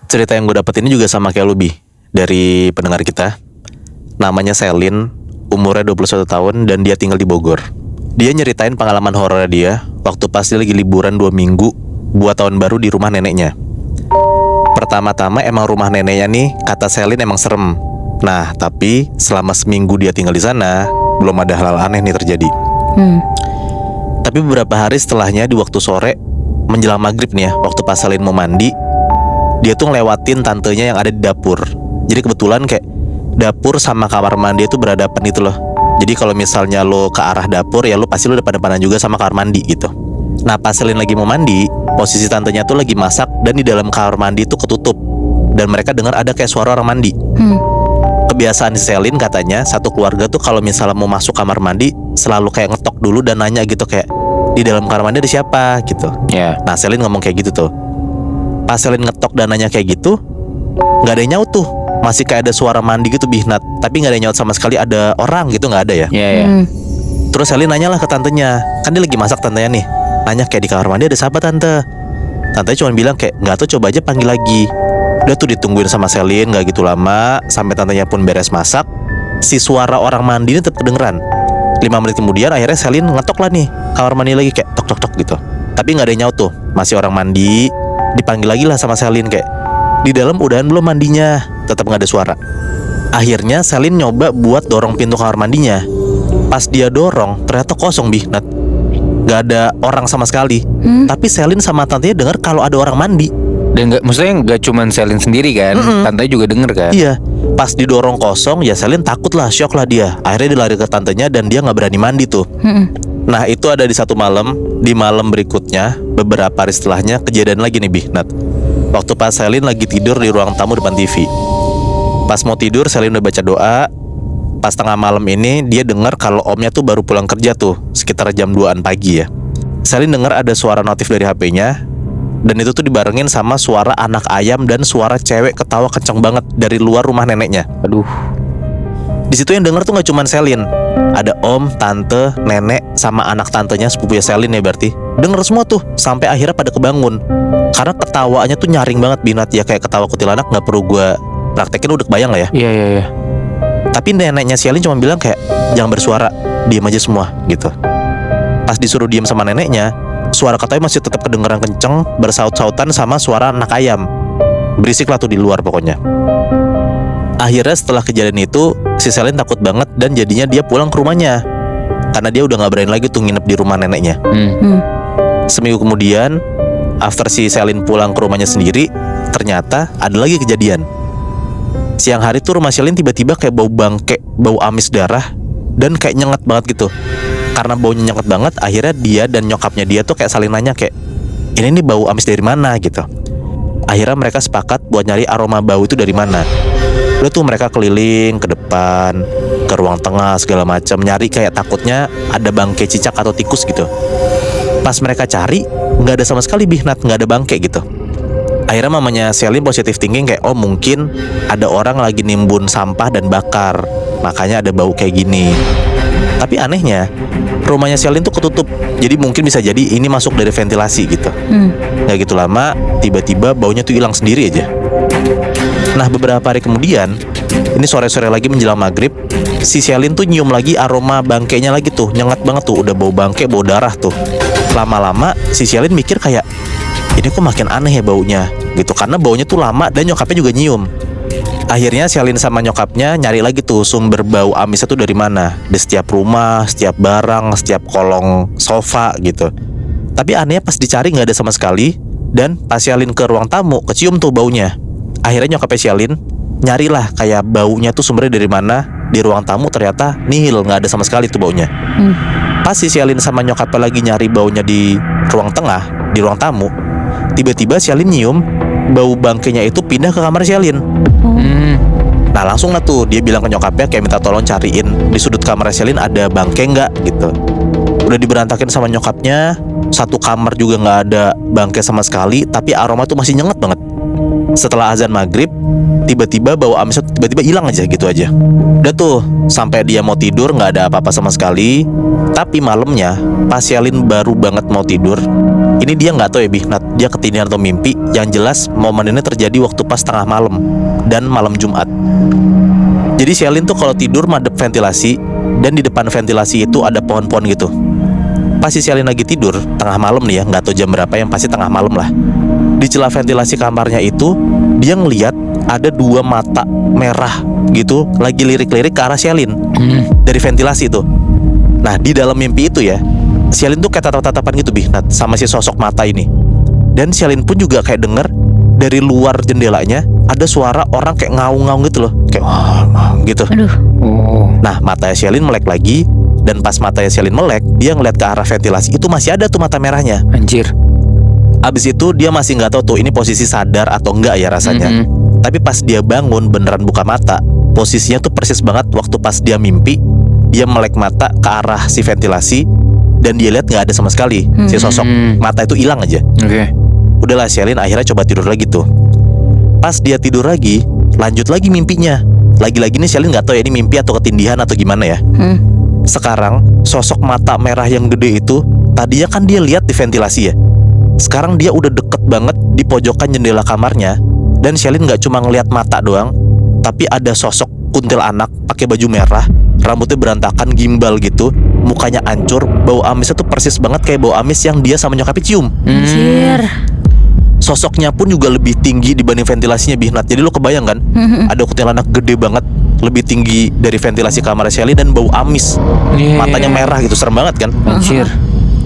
Cerita yang gue dapet ini juga sama kayak lu, Bi, dari pendengar kita. Namanya Selin, umurnya 21 tahun dan dia tinggal di Bogor. Dia nyeritain pengalaman horor dia waktu pas dia lagi liburan 2 minggu buat tahun baru di rumah neneknya. Pertama-tama emang rumah neneknya nih, kata Selin, emang serem. Nah, tapi selama seminggu dia tinggal di sana, belum ada hal aneh nih terjadi. Tapi beberapa hari setelahnya, di waktu sore menjelang maghrib nih ya, waktu pas Selin mau mandi, dia tuh ngelewatin tantenya yang ada di dapur. Jadi kebetulan kayak dapur sama kamar mandi itu berhadapan gitu loh. Jadi kalau misalnya lo ke arah dapur, ya lo pasti lo depan-depanan juga sama kamar mandi gitu. Nah, pas Selin lagi mau mandi, posisi tantenya tuh lagi masak dan di dalam kamar mandi itu ketutup. Dan mereka dengar ada kayak suara orang mandi. Kebiasaan si Selin katanya, satu keluarga tuh kalau misalnya mau masuk kamar mandi selalu kayak ngetok dulu dan nanya gitu kayak, di dalam kamar mandi ada siapa gitu. Nah, Selin ngomong kayak gitu tuh. Pas Selin ngetok dan nanya kayak gitu, gak ada yang nyaut tuh. Masih kayak ada suara mandi gitu, Bihnat. Tapi gak ada yang nyaut sama sekali ada orang gitu, gak ada ya. Terus Selin nanya lah ke tantenya. Kan dia lagi masak tantenya nih. Nanya kayak, di kamar mandi ada siapa tante? Tantenya cuma bilang kayak, gak tahu, coba aja panggil lagi. Udah tuh ditungguin sama Selin gak gitu lama, sampai tantenya pun beres masak. Si suara orang mandi ini tetap kedengeran. 5 menit kemudian akhirnya Selin ngetok lah nih kamar mandi lagi, kayak tok tok tok gitu. Tapi gak ada yang nyaut tuh. Masih orang mandi. Dipanggil lagi lah sama Selin kayak, di dalam udahan belum mandinya? Tetap gak ada suara. Akhirnya Selin nyoba buat dorong pintu kamar mandinya. Pas dia dorong, ternyata kosong, Bihnat. Gak ada orang sama sekali. Tapi Selin sama tantenya dengar kalau ada orang mandi. Dan maksudnya gak cuman Selin sendiri kan, tantenya juga denger kan. Iya. Pas didorong kosong, ya Selin takut lah, shock lah dia. Akhirnya dia lari ke tantenya dan dia gak berani mandi tuh. Nah, itu ada di satu malam. Di malam berikutnya, beberapa hari setelahnya, kejadian lagi nih, Bihnat. Waktu pas Selin lagi tidur di ruang tamu depan TV. Pas mau tidur, Selin udah baca doa. Pas tengah malam ini, dia dengar kalau omnya tuh baru pulang kerja tuh, sekitar jam 2-an pagi ya. Selin dengar ada suara notif dari HP-nya. Dan itu tuh dibarengin sama suara anak ayam dan suara cewek ketawa kenceng banget dari luar rumah neneknya. Aduh. Di situ yang denger tuh gak cuman Selin. Ada om, tante, nenek, sama anak tantenya, sepupunya Selin ya berarti. Denger semua tuh, sampai akhirnya pada kebangun. Karena ketawanya tuh nyaring banget, Binat. Ya kayak ketawa kuntilanak, gak perlu gue praktekin, udah kebayang lah ya. Iya. Tapi neneknya Selin cuma bilang kayak, jangan bersuara, diam aja semua gitu. Pas disuruh diam sama neneknya, suara katanya masih tetap kedengeran kenceng, bersaut-sautan sama suara anak ayam. Berisik lah tuh di luar pokoknya. Akhirnya setelah kejadian itu, si Selin takut banget dan jadinya dia pulang ke rumahnya. Karena dia udah gak berani lagi tuh nginep di rumah neneknya. Seminggu kemudian, after si Selin pulang ke rumahnya sendiri, ternyata ada lagi kejadian. Siang hari tuh rumah Selin tiba-tiba kayak bau bangke, bau amis darah, dan kayak nyengat banget gitu. Karena baunya nyengat banget, akhirnya dia dan nyokapnya dia tuh kayak saling nanya kayak, ini nih bau amis dari mana gitu. Akhirnya mereka sepakat buat nyari aroma bau itu dari mana. Udah tuh mereka keliling ke depan, ke ruang tengah segala macam, nyari kayak takutnya ada bangke cicak atau tikus gitu. Pas mereka cari, nggak ada sama sekali, Bihnat, nggak ada bangke gitu. Akhirnya mamanya Selin positive thinking kayak, oh mungkin ada orang lagi nimbun sampah dan bakar, makanya ada bau kayak gini. Tapi anehnya, rumahnya Selin tuh ketutup. Jadi mungkin bisa jadi ini masuk dari ventilasi gitu. Gak gitu lama, tiba-tiba baunya tuh hilang sendiri aja. Nah, beberapa hari kemudian, ini sore-sore lagi menjelang maghrib, si Selin tuh nyium lagi aroma bangkainya lagi tuh. Nyengat banget tuh, udah bau bangkai, bau darah tuh. Lama-lama si Selin mikir kayak, ini kok makin aneh ya baunya gitu. Karena baunya tuh lama dan nyokapnya juga nyium. Akhirnya Selin sama nyokapnya nyari lagi tuh sumber bau amisnya tuh dari mana. Di setiap rumah, setiap barang, setiap kolong sofa gitu. Tapi anehnya pas dicari gak ada sama sekali. Dan pas Selin ke ruang tamu, kecium tuh baunya. Akhirnya nyokapnya Selin nyarilah kayak baunya tuh sumbernya dari mana. Di ruang tamu ternyata nihil, gak ada sama sekali tuh baunya. Pas si Selin sama nyokapnya lagi nyari baunya di ruang tengah, di ruang tamu, tiba-tiba Selin nyium bau bangkainya itu pindah ke kamar Selin. Nah langsung lah tuh dia bilang ke nyokapnya kayak minta tolong cariin di sudut kamar Selin ada bangkai nggak gitu. Udah diberantakin sama nyokapnya, satu kamar juga nggak ada bangkai sama sekali, tapi aroma tuh masih nyengat banget. setelah azan maghrib, tiba-tiba bau amisnya tiba-tiba hilang aja gitu aja. Udah tuh sampai dia mau tidur nggak ada apa-apa sama sekali. Tapi malamnya pas Shelin baru banget mau tidur, ini dia nggak tahu ya Bihnat, dia ketindihan atau mimpi. Yang jelas momen ini terjadi waktu pas tengah malam dan malam Jumat. Jadi Shelin tuh kalau tidur madep ventilasi, dan di depan ventilasi itu ada pohon-pohon gitu. Pas si Shelin lagi tidur tengah malam nih ya, nggak tahu jam berapa, yang pasti tengah malam lah. Di celah ventilasi kamarnya itu dia ngeliat ada 2 mata merah gitu lagi lirik-lirik ke arah Shelin dari ventilasi itu. Nah di dalam mimpi itu ya, Shelin tuh kayak tatap-tatapan gitu Bihnat sama si sosok mata ini. Dan Shelin pun juga kayak denger dari luar jendelanya ada suara orang kayak ngaung-ngaung gitu loh, kayak gitu. Aduh. Oh. Nah matanya Shelin melek lagi, dan pas matanya Shelin melek, dia ngeliat ke arah ventilasi itu masih ada tuh mata merahnya. Anjir. Abis itu dia masih nggak tahu tuh ini posisi sadar atau enggak ya rasanya. Tapi pas dia bangun beneran buka mata, posisinya tuh persis banget waktu pas dia mimpi. Dia melek mata ke arah si ventilasi, dan dia lihat nggak ada sama sekali si sosok mata itu, hilang aja. Oke. Udahlah Shelin akhirnya coba tidur lagi tuh. Pas dia tidur lagi, lanjut lagi mimpinya. Lagi-lagi nih Shelin nggak tahu ya ini mimpi atau ketindihan atau gimana ya. Sekarang sosok mata merah yang gede itu tadinya kan dia lihat di ventilasi ya. Sekarang dia udah deket banget di pojokan jendela kamarnya. Dan Shelin nggak cuma ngelihat mata doang, tapi ada sosok kuntilanak pakai baju merah, rambutnya berantakan, gimbal gitu, mukanya hancur, bau amisnya tuh persis banget kayak bau amis yang dia sama nyokapnya cium. Anjir. Sosoknya pun juga lebih tinggi dibanding ventilasinya Bihnat. Jadi lo kebayang kan, ada kuntilanak gede banget, lebih tinggi dari ventilasi kamar Shelin, dan bau amis, matanya merah gitu, serem banget kan. Anjir.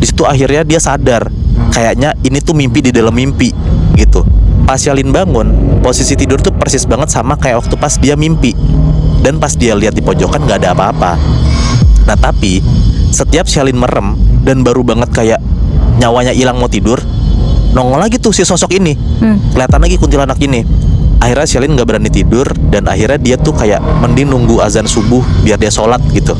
Di situ akhirnya dia sadar, kayaknya ini tuh mimpi di dalam mimpi gitu. Pas Shelin bangun, posisi tidur tuh persis banget sama kayak waktu pas dia mimpi. Dan pas dia lihat di pojokan nggak ada apa-apa. Nah tapi setiap Shelin merem dan baru banget kayak nyawanya hilang mau tidur, nongol lagi tuh si sosok ini, kelihatan lagi kuntilanak ini. Akhirnya Shelin nggak berani tidur, dan akhirnya dia tuh kayak mending nunggu azan subuh biar dia sholat gitu.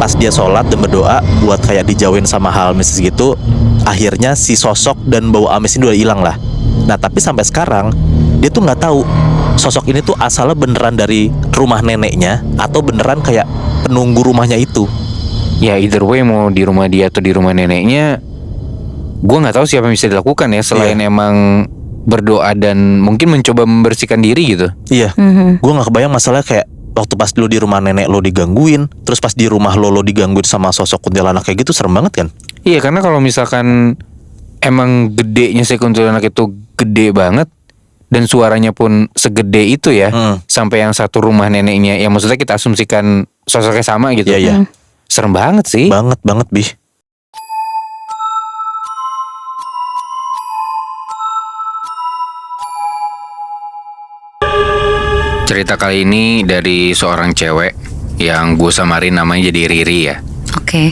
Pas dia sholat dan berdoa buat kayak dijauhin sama hal mistis gitu, akhirnya si sosok dan bau amis ini udah hilang lah. Nah tapi sampai sekarang dia tuh nggak tahu sosok ini tuh asalnya beneran dari rumah neneknya atau beneran kayak penunggu rumahnya itu. Ya either way, mau di rumah dia atau di rumah neneknya, gue nggak tahu siapa yang bisa dilakukan ya selain emang berdoa dan mungkin mencoba membersihkan diri gitu. Iya, gue nggak kebayang masalahnya kayak waktu pas lo di rumah nenek lo digangguin, terus pas di rumah lo digangguin sama sosok kuntilanak kayak gitu, serem banget kan? Iya, karena kalau misalkan emang gedenya si kuntilanak itu gede banget dan suaranya pun segede itu ya, sampai yang satu rumah neneknya, yang maksudnya kita asumsikan sosoknya sama gitu. Iya. Serem banget sih. Banget Bih. Cerita kali ini dari seorang cewek yang gue samarin namanya jadi Riri ya. Oke.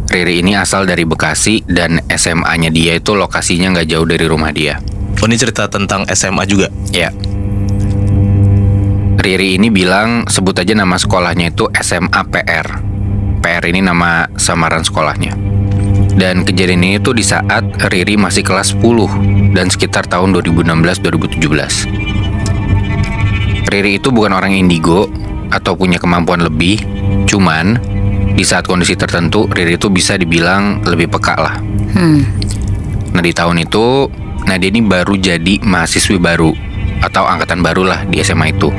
Riri ini asal dari Bekasi dan SMA-nya dia itu lokasinya nggak jauh dari rumah dia. Oh ini cerita tentang SMA juga? Ya. Riri ini bilang sebut aja nama sekolahnya itu SMA PR. PR ini nama samaran sekolahnya. Dan kejadian ini tuh di saat Riri masih kelas 10 dan sekitar tahun 2016-2017. Riri itu bukan orang indigo atau punya kemampuan lebih, cuman di saat kondisi tertentu Riri itu bisa dibilang lebih peka lah. Nah di tahun itu Nadia ini baru jadi mahasiswi baru atau angkatan baru lah di SMA itu.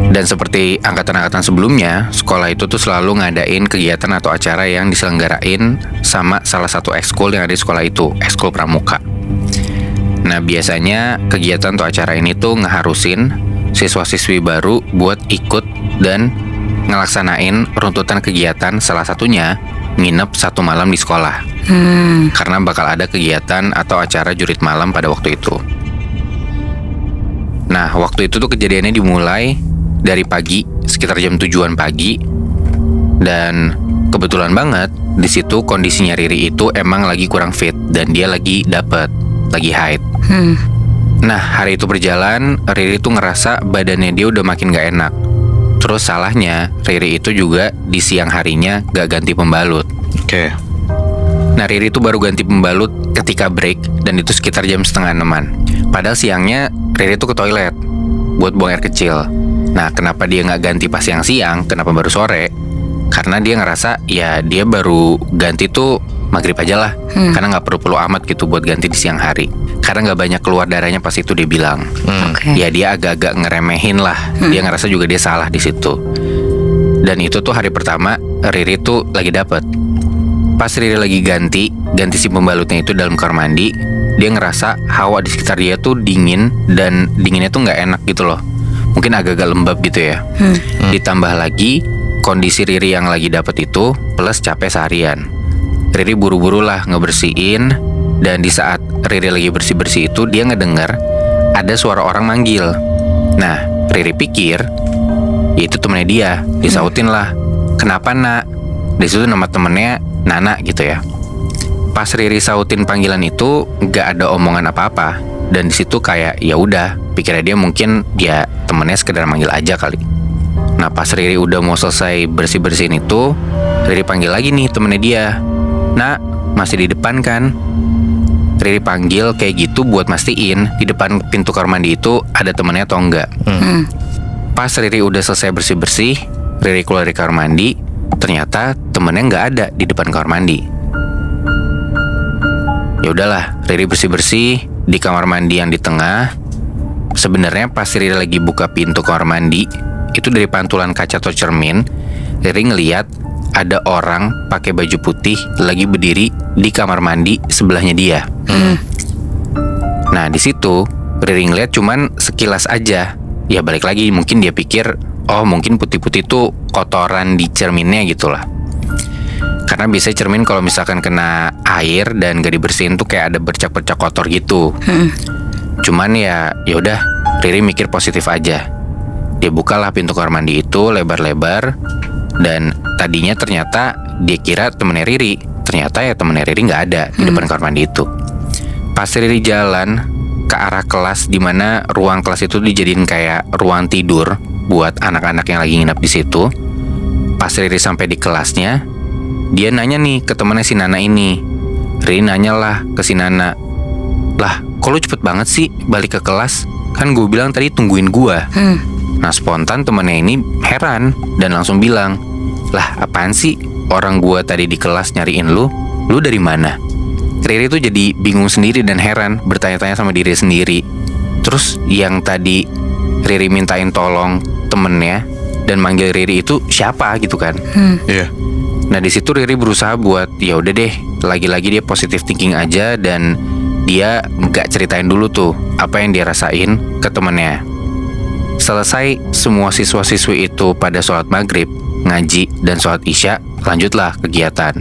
Dan seperti angkatan-angkatan sebelumnya, sekolah itu tuh selalu ngadain kegiatan atau acara yang diselenggarain sama salah satu ekskul yang ada di sekolah itu, ekskul pramuka. Nah biasanya kegiatan atau acara ini tuh ngeharusin siswa-siswi baru buat ikut dan ngelaksanain runtutan kegiatan, salah satunya nginep 1 malam di sekolah. Karena bakal ada kegiatan atau acara jurit malam pada waktu itu. Nah waktu itu tuh kejadiannya dimulai dari pagi, sekitar jam 7-an pagi. Dan kebetulan banget di situ kondisinya Riri itu emang lagi kurang fit dan dia lagi lagi haid. Nah hari itu berjalan, Riri tuh ngerasa badannya dia udah makin gak enak. Terus salahnya Riri itu juga di siang harinya gak ganti pembalut. Oke. Nah Riri tuh baru ganti pembalut ketika break, dan itu sekitar jam 5:30. Padahal siangnya Riri tuh ke toilet buat buang air kecil. Nah, kenapa dia nggak ganti pas siang-siang? Kenapa baru sore? Karena dia ngerasa ya dia baru ganti tuh maghrib aja lah. Karena nggak perlu-perlu amat gitu buat ganti di siang hari. Karena nggak banyak keluar darahnya pas itu dia bilang. Oke. Ya dia agak-agak ngeremehin lah. Dia ngerasa juga dia salah di situ. Dan itu tuh hari pertama Riri tuh lagi dapet. Pas Riri lagi ganti si pembalutnya itu dalam kamar mandi, dia ngerasa hawa di sekitar dia tuh dingin, dan dinginnya tuh nggak enak gitu loh. Mungkin agak-agak lembab gitu ya. Ditambah lagi kondisi Riri yang lagi dapet itu plus capek seharian. Riri buru-buru lah ngebersihin, dan di saat Riri lagi bersih-bersih itu dia ngedengar ada suara orang manggil. Nah, Riri pikir ya itu temennya dia, disautin lah. Kenapa nak? Di situ nama temennya Nana gitu ya. Pas Riri sautin panggilan itu nggak ada omongan apa-apa, dan di situ kayak ya udah, pikirnya dia mungkin dia temennya sekedar manggil aja kali. Nah, pas Riri udah mau selesai bersih-bersihin itu, Riri panggil lagi nih temennya dia. Nak, masih di depan kan? Riri panggil kayak gitu buat mastiin di depan pintu kamar mandi itu ada temennya atau enggak. Pas Riri udah selesai bersih-bersih, Riri keluar dari kamar mandi, ternyata temennya nggak ada di depan kamar mandi. Ya udahlah, Riri bersih-bersih di kamar mandi yang di tengah. Sebenarnya pas Riri lagi buka pintu kamar mandi, itu dari pantulan kaca atau cermin, Riri ngeliat ada orang pakai baju putih lagi berdiri di kamar mandi sebelahnya dia. Nah, di situ Riri ngeliat cuman sekilas aja. Ya balik lagi, mungkin dia pikir oh mungkin putih-putih itu kotoran di cerminnya gitu lah. Karena biasanya cermin kalau misalkan kena air dan gak dibersihin tuh kayak ada bercak-bercak kotor gitu. Cuman ya udah, Riri mikir positif aja. Dia bukalah pintu kamar mandi itu lebar-lebar, dan tadinya ternyata dia kira temennya Riri. Ternyata ya temennya Riri nggak ada di depan kamar mandi itu. Pas Riri jalan ke arah kelas, dimana ruang kelas itu dijadiin kayak ruang tidur buat anak-anak yang lagi nginep di situ. Pas Riri sampai di kelasnya, dia nanya nih ke temennya si Nana ini. Riri nanya lah ke si Nana, lah kok lu cepet banget sih balik ke kelas? Kan gue bilang tadi tungguin gue. Nah, spontan temennya ini heran dan langsung bilang, lah apaan sih, orang gue tadi di kelas nyariin lu dari mana? Riri tuh jadi bingung sendiri dan heran, bertanya-tanya sama diri sendiri. Terus yang tadi Riri mintain tolong temennya dan manggil Riri itu siapa gitu kan? Iya. Nah, di situ Riri berusaha buat ya udah deh, lagi-lagi dia positive thinking aja, dan dia nggak ceritain dulu tuh apa yang dia rasain ke temennya. Selesai semua siswa-siswi itu pada sholat maghrib, ngaji, dan sholat isya, lanjutlah kegiatan.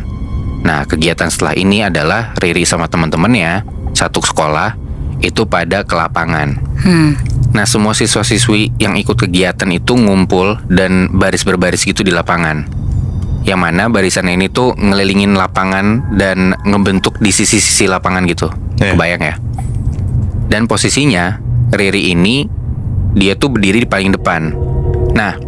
Nah, kegiatan setelah ini adalah Riri sama teman-temannya satu sekolah itu pada ke lapangan. Nah, semua siswa-siswi yang ikut kegiatan itu ngumpul dan baris berbaris gitu di lapangan. Yang mana barisan ini tuh ngelilingin lapangan dan ngebentuk di sisi-sisi lapangan gitu. Kebayang ya? Dan posisinya Riri ini dia tuh berdiri di paling depan. Nah,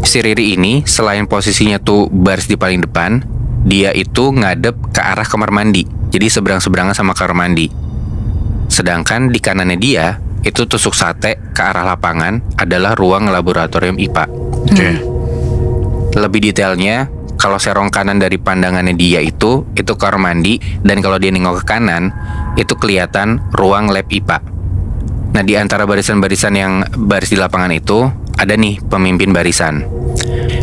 si Riri ini selain posisinya tuh baris di paling depan, dia itu ngadep ke arah kamar mandi. Jadi seberang-seberangan sama kamar mandi. Sedangkan di kanannya dia itu tusuk sate ke arah lapangan adalah ruang laboratorium IPA. Lebih detailnya, kalau serong kanan dari pandangannya dia itu kamar mandi, dan kalau dia nengok ke kanan itu kelihatan ruang lab IPA. Nah, di antara barisan-barisan yang baris di lapangan itu ada nih pemimpin barisan.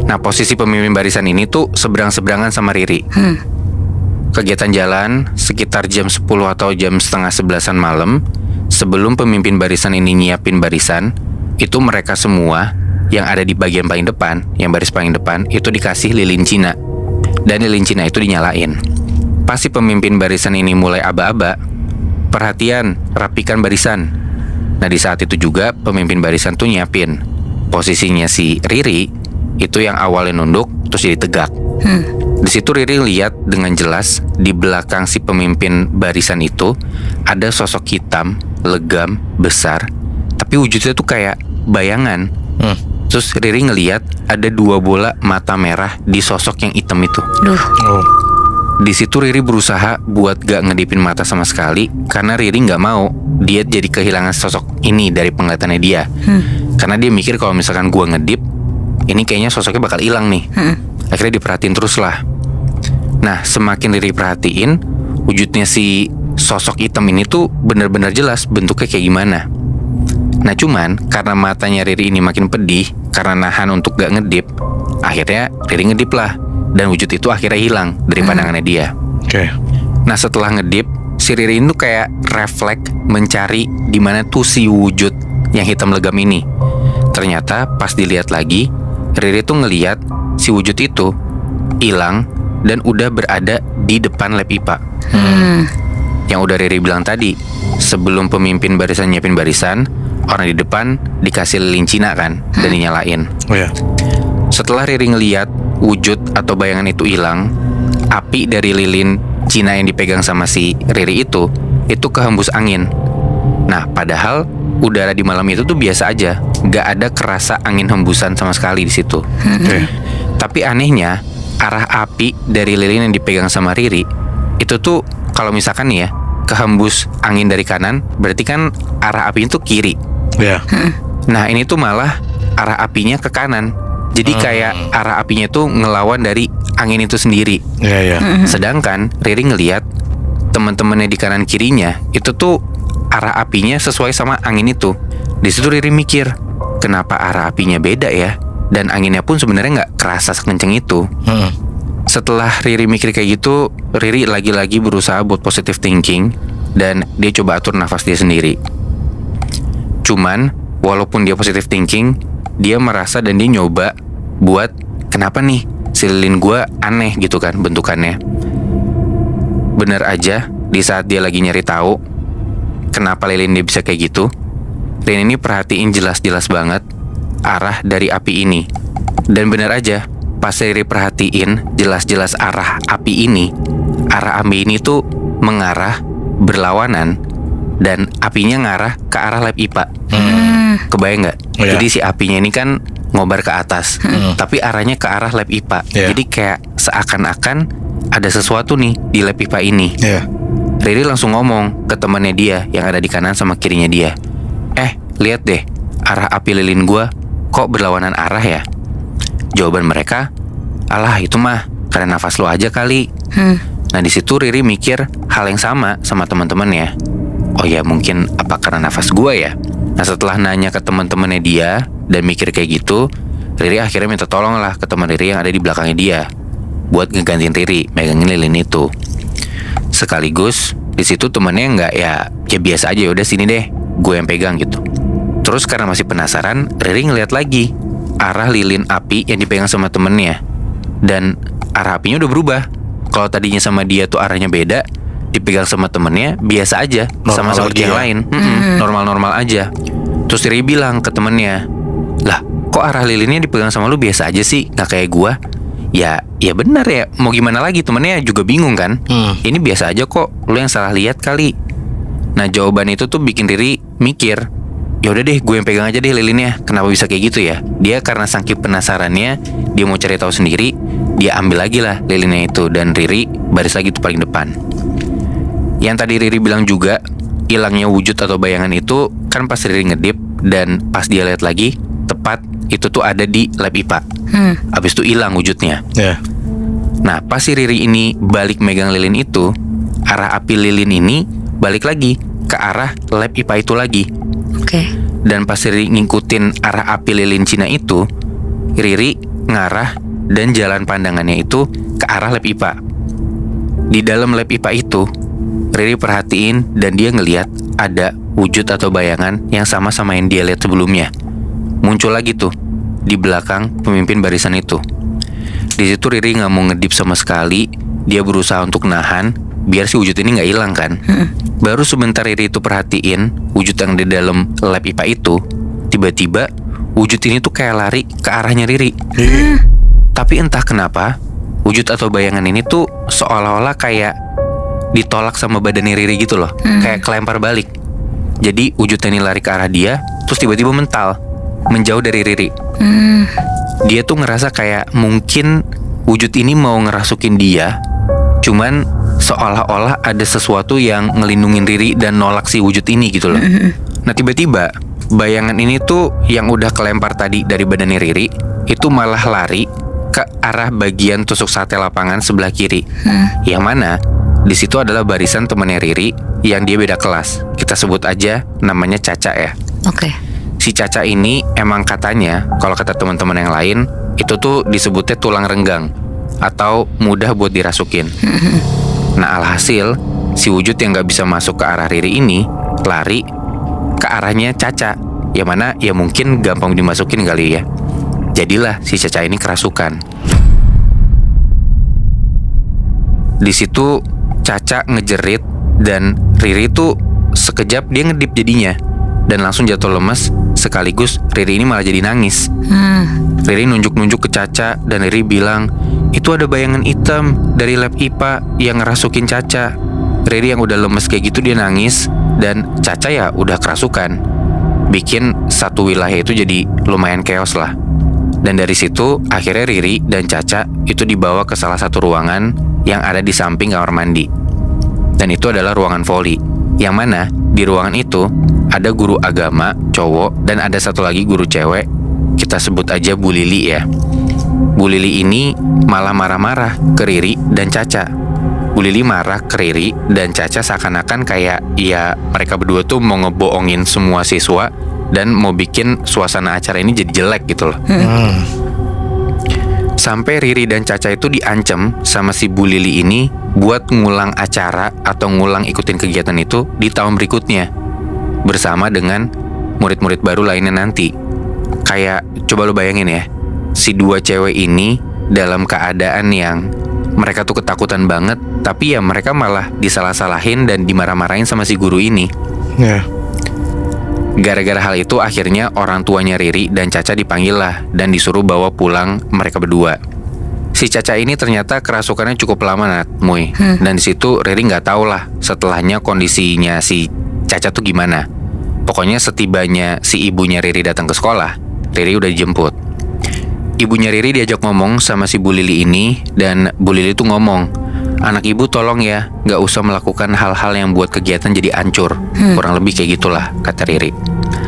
Nah, posisi pemimpin barisan ini tuh seberang-seberangan sama Riri. Kegiatan jalan sekitar jam 10 atau jam setengah 11-an malam. Sebelum pemimpin barisan ini nyiapin barisan, itu mereka semua yang ada di bagian paling depan, yang baris paling depan, itu dikasih lilin Cina. Dan lilin Cina itu dinyalain. Pas si pemimpin barisan ini mulai aba-aba, perhatian, rapikan barisan. Nah, di saat itu juga pemimpin barisan tuh nyiapin. Posisinya si Riri itu yang awalnya nunduk terus jadi tegak. Di situ Riri lihat dengan jelas di belakang si pemimpin barisan itu ada sosok hitam, legam, besar, tapi wujudnya tuh kayak bayangan. Terus Riri ngelihat ada 2 bola mata merah di sosok yang hitam itu. Di situ Riri berusaha buat gak ngedipin mata sama sekali, karena Riri gak mau dia jadi kehilangan sosok ini dari penglihatannya dia. Karena dia mikir kalau misalkan gua ngedip, ini kayaknya sosoknya bakal hilang nih. Akhirnya diperhatiin terus lah. Nah, semakin Riri perhatiin, wujudnya si sosok hitam ini tuh benar-benar jelas bentuknya kayak gimana. Nah, cuman karena matanya Riri ini makin pedih karena nahan untuk gak ngedip, akhirnya Riri ngedip lah. Dan wujud itu akhirnya hilang dari pandangannya dia. Oke. Nah, setelah ngedip, si Riri itu kayak refleks mencari di mana tuh si wujud yang hitam legam ini. Ternyata pas dilihat lagi, Riri tuh ngeliat si wujud itu hilang dan udah berada di depan lab IPA. Yang udah Riri bilang tadi, sebelum pemimpin barisan nyiapin barisan, orang di depan dikasih lilin Cina kan, dan dinyalain. Oh ya. Setelah Riri ngeliat wujud atau bayangan itu hilang, api dari lilin Cina yang dipegang sama si Riri itu kehembus angin. Nah, padahal udara di malam itu tuh biasa aja, gak ada kerasa angin hembusan sama sekali di situ. Tapi anehnya, arah api dari lilin yang dipegang sama Riri itu tuh kalau misalkan nih ya, kehembus angin dari kanan, berarti kan arah apinya tuh kiri. Iya. Nah, ini tuh malah arah apinya ke kanan. Jadi kayak arah apinya tuh ngelawan dari angin itu sendiri. Iya, iya. Sedangkan Riri ngeliat teman-temannya di kanan kirinya itu tuh arah apinya sesuai sama angin itu. Di situ Riri mikir, kenapa arah apinya beda ya? Dan anginnya pun sebenarnya nggak kerasa sekenceng itu. Setelah Riri mikir kayak gitu, Riri lagi-lagi berusaha buat positive thinking dan dia coba atur nafas dia sendiri. Cuman walaupun dia positive thinking, dia merasa dan dia nyoba buat kenapa nih si lilin gue aneh gitu kan bentukannya. Bener aja, di saat dia lagi nyari tahu kenapa lilin dia bisa kayak gitu, lilin ini perhatiin jelas-jelas banget arah dari api ini. Dan bener aja, pas Riri perhatiin jelas-jelas arah api ini tuh mengarah berlawanan dan apinya ngarah ke arah lab IPA. Kebayang nggak? Oh, ya. Jadi si apinya ini kan ngobar ke atas, tapi arahnya ke arah lab IPA. Yeah. Jadi kayak seakan-akan ada sesuatu nih di lab IPA ini. Iya. Riri langsung ngomong ke temannya dia yang ada di kanan sama kirinya dia. Lihat deh, arah api lilin gua kok berlawanan arah ya? Jawaban mereka, alah itu mah karena nafas lo aja kali. Nah, di situ Riri mikir hal yang sama teman-temannya. Oh ya, mungkin apa karena nafas gua ya? Nah, setelah nanya ke teman-temannya dia dan mikir kayak gitu, Riri akhirnya minta tolong lah ke teman Riri yang ada di belakangnya dia buat ngegantiin Riri megangin lilin itu. Sekaligus di situ temennya nggak ya biasa aja, udah sini deh, gue yang pegang gitu. Terus karena masih penasaran, Riri ngeliat lagi arah lilin api yang dipegang sama temennya, dan arah apinya udah berubah. Kalau tadinya sama dia tuh arahnya beda, dipegang sama temennya biasa aja, Normal sama seperti aja yang ya? lain, normal-normal aja. Terus Riri bilang ke temennya, lah kok arah lilinnya dipegang sama lu biasa aja sih, nggak kayak gua? Ya benar ya, mau gimana lagi, temennya juga bingung kan. Ini biasa aja kok, lu yang salah lihat kali. Nah, jawaban itu tuh bikin Riri mikir, ya udah deh, gue yang pegang aja deh lilinnya. Kenapa bisa kayak gitu ya? Dia karena saking penasarannya, dia mau cari tahu sendiri, dia ambil lagi lah lilinnya itu, dan Riri baris lagi tuh paling depan. Yang tadi Riri bilang juga, hilangnya wujud atau bayangan itu kan pas Riri ngedip, dan pas dia lihat lagi, tepat itu tuh ada di lab IPA. Abis itu hilang wujudnya. Iya. Nah, pas si Riri ini balik megang lilin itu, arah api lilin ini balik lagi ke arah lab IPA itu lagi. Oke. Dan pas Riri ngikutin arah api lilin Cina itu, Riri ngarah dan jalan pandangannya itu ke arah lab IPA. Di dalam lab IPA itu, Riri perhatiin dan dia ngeliat ada wujud atau bayangan yang sama-sama yang dia lihat sebelumnya. Muncul lagi tuh di belakang pemimpin barisan itu. Di situ Riri nggak mau ngedip sama sekali. Dia berusaha untuk nahan biar si wujud ini nggak hilang kan. Baru sebentar Riri itu perhatiin wujud yang di dalam lab IPA itu, tiba-tiba wujud ini tuh kayak lari ke arahnya Riri. Tapi entah kenapa wujud atau bayangan ini tuh seolah-olah kayak ditolak sama badannya Riri gitu loh. Kayak kelempar balik. Jadi wujud ini lari ke arah dia, terus tiba-tiba mental, menjauh dari Riri. Dia tuh ngerasa kayak mungkin wujud ini mau ngerasukin dia, Cuman seolah-olah ada sesuatu yang ngelindungin Riri dan nolak si wujud ini gitu loh. Nah tiba-tiba bayangan ini tuh yang udah kelempar tadi dari badannya Riri itu malah lari ke arah bagian tusuk sate lapangan sebelah kiri. Yang mana di situ adalah barisan temannya Riri yang dia beda kelas. Kita sebut aja namanya Caca ya. Oke. Si Caca ini emang katanya kalau kata teman-teman yang lain itu tuh disebutnya tulang renggang atau mudah buat dirasukin. Nah alhasil si wujud yang gak bisa masuk ke arah Riri ini lari ke arahnya Caca, yang mana ya mungkin gampang dimasukin kali ya. Jadilah si Caca ini kerasukan. Di situ Caca ngejerit dan Riri tuh sekejap dia ngedip jadinya dan langsung jatuh lemes, sekaligus Riri ini malah jadi nangis. Riri nunjuk-nunjuk ke Caca dan Riri bilang, itu ada bayangan hitam dari lab IPA yang ngerasukin Caca. Riri yang udah lemes kayak gitu dia nangis, dan Caca ya udah kerasukan. Bikin satu wilayah itu jadi lumayan chaos lah. Dan dari situ akhirnya Riri dan Caca itu dibawa ke salah satu ruangan yang ada di samping kamar mandi. Dan itu adalah ruangan voli, yang mana di ruangan itu ada guru agama cowok dan ada satu lagi guru cewek. Kita sebut aja Bu Lili ya. Bu Lili ini malah marah-marah ke Riri dan Caca. Bu Lili marah ke Riri dan Caca seakan-akan kayak ya mereka berdua tuh mau ngebohongin semua siswa dan mau bikin suasana acara ini jadi jelek gitu loh. Sampai Riri dan Caca itu diancam sama si Bu Lili ini buat ngulang acara atau ngulang ikutin kegiatan itu di tahun berikutnya bersama dengan murid-murid baru lainnya nanti. Kayak coba lo bayangin ya, si dua cewek ini dalam keadaan yang mereka tuh ketakutan banget, tapi ya mereka malah disalah-salahin dan dimarah-marahin sama si guru ini. Gara-gara hal itu akhirnya orang tuanya Riri dan Caca dipanggil lah dan disuruh bawa pulang mereka berdua. Si Caca ini ternyata kerasukannya cukup lama Nat, Muy. Dan di situ Riri nggak tahu lah setelahnya kondisinya si Caca tuh gimana. Pokoknya setibanya si ibunya Riri datang ke sekolah, Riri udah dijemput. Ibunya Riri diajak ngomong sama si Bu Lili ini, dan Bu Lili tuh ngomong, anak ibu tolong ya, gak usah melakukan hal-hal yang buat kegiatan jadi hancur. Kurang lebih kayak gitulah, kata Riri.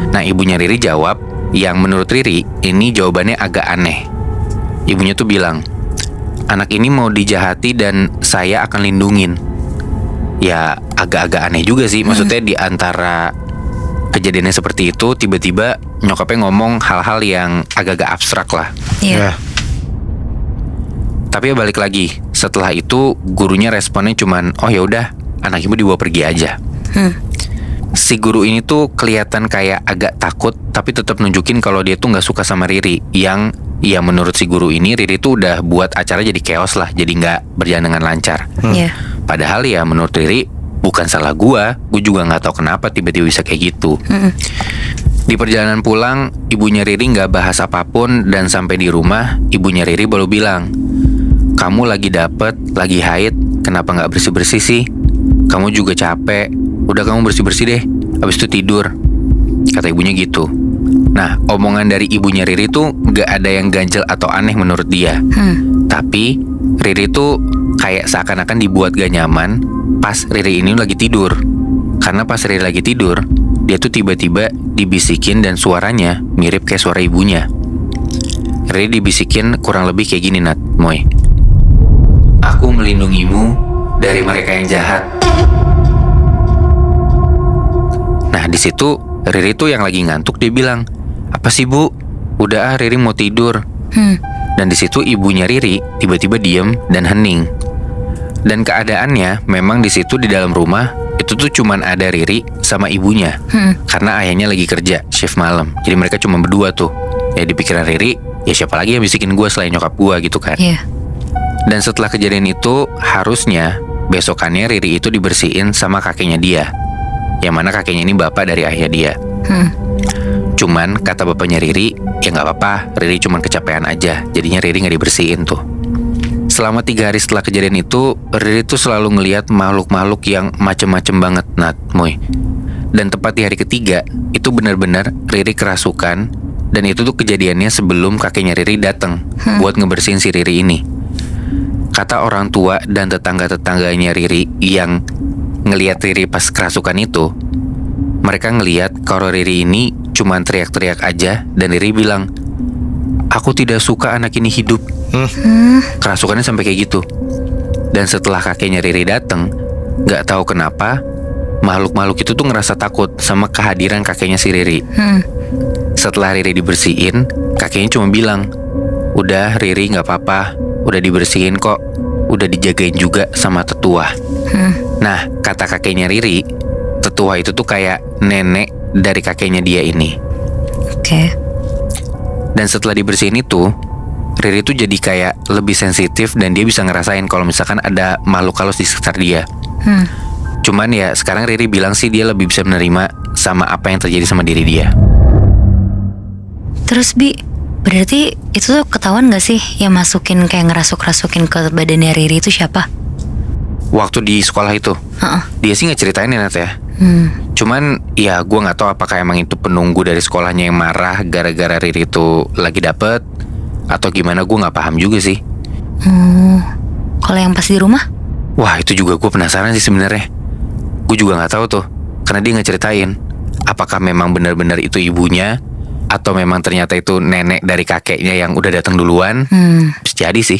Nah ibunya Riri jawab, yang menurut Riri, ini jawabannya agak aneh. Ibunya tuh bilang, anak ini mau dijahati dan saya akan lindungin. Ya agak-agak aneh juga sih, maksudnya di antara kejadiannya seperti itu, tiba-tiba nyokapnya ngomong hal-hal yang agak-agak abstrak lah. Tapi ya balik lagi, setelah itu gurunya responnya cuman, oh ya udah, anak ibu dibawa pergi aja. Si guru ini tuh kelihatan kayak agak takut, tapi tetap nunjukin kalau dia tuh nggak suka sama Riri. Yang ya menurut si guru ini, Riri tuh udah buat acara jadi chaos lah, jadi nggak berjalan dengan lancar. Padahal ya menurut Riri bukan salah gue juga nggak tahu kenapa tiba-tiba bisa kayak gitu. Di perjalanan pulang, ibunya Riri nggak bahas apapun dan sampai di rumah, ibunya Riri baru bilang, kamu lagi dapet, lagi haid, kenapa nggak bersih-bersih sih? Kamu juga capek, udah kamu bersih-bersih deh, habis itu tidur, kata ibunya gitu. Nah, omongan dari ibunya Riri tuh nggak ada yang ganjel atau aneh menurut dia. Tapi Riri tuh kayak seakan-akan dibuat gak nyaman pas Riri ini lagi tidur. Karena pas Riri lagi tidur, dia tuh tiba-tiba dibisikin dan suaranya mirip kayak suara ibunya. Riri dibisikin kurang lebih kayak gini Nat, Moy. Aku melindungimu dari mereka yang jahat. Nah di situ Riri tuh yang lagi ngantuk dia bilang, apa sih bu? Udah Riri mau tidur. Dan di situ ibunya Riri tiba-tiba diem dan hening. Dan keadaannya memang di situ di dalam rumah itu tuh cuman ada Riri sama ibunya. Karena ayahnya lagi kerja shift malam. Jadi mereka cuma berdua tuh. Ya di pikiran Riri, ya siapa lagi yang bisikin gue selain nyokap gue gitu kan. Dan setelah kejadian itu harusnya besokannya Riri itu dibersihin sama kakeknya dia. Yang mana kakeknya ini bapak dari ayah dia. Cuman kata bapaknya Riri, ya gak apa-apa, Riri cuman kecapean aja. Jadinya Riri gak dibersihin tuh. Selama 3 hari setelah kejadian itu, Riri tuh selalu ngelihat makhluk-makhluk yang macem-macem banget, Nat, Moy. Dan tepat di hari ketiga, itu benar-benar Riri kerasukan. Dan itu tuh kejadiannya sebelum kakeknya Riri datang buat ngebersihin si Riri ini. Kata orang tua dan tetangga-tetangganya Riri yang ngelihat Riri pas kerasukan itu, mereka ngelihat kalau Riri ini cuman teriak-teriak aja dan Riri bilang, "Aku tidak suka anak ini hidup." Kerasukannya sampai kayak gitu. Dan setelah kakeknya Riri datang, gak tahu kenapa makhluk-makhluk itu tuh ngerasa takut sama kehadiran kakeknya si Riri. Setelah Riri dibersihin, kakeknya cuma bilang, "Udah Riri gak apa-apa, udah dibersihin kok, udah dijagain juga sama tetua." Nah, kata kakeknya Riri, tetua itu tuh kayak nenek dari kakeknya dia ini. Oke. Dan setelah dibersihin itu, Riri tuh jadi kayak lebih sensitif dan dia bisa ngerasain kalau misalkan ada makhluk halus di sekitar dia. Cuman ya sekarang Riri bilang sih dia lebih bisa menerima sama apa yang terjadi sama diri dia. Terus Bi, berarti itu tuh ketahuan gak sih yang masukin kayak ngerasuk-rasukin ke badannya Riri itu siapa? Waktu di sekolah itu, dia sih nggak ceritain ya Nat ya. Cuman ya gue nggak tahu apakah emang itu penunggu dari sekolahnya yang marah gara-gara Riri itu lagi dapet, atau gimana, gue nggak paham juga sih. Kalau yang pas di rumah? Wah, itu juga gue penasaran sih sebenarnya. Gue juga nggak tahu tuh, karena dia nggak ceritain apakah memang benar-benar itu ibunya atau memang ternyata itu nenek dari kakeknya yang udah datang duluan. Bisa jadi sih.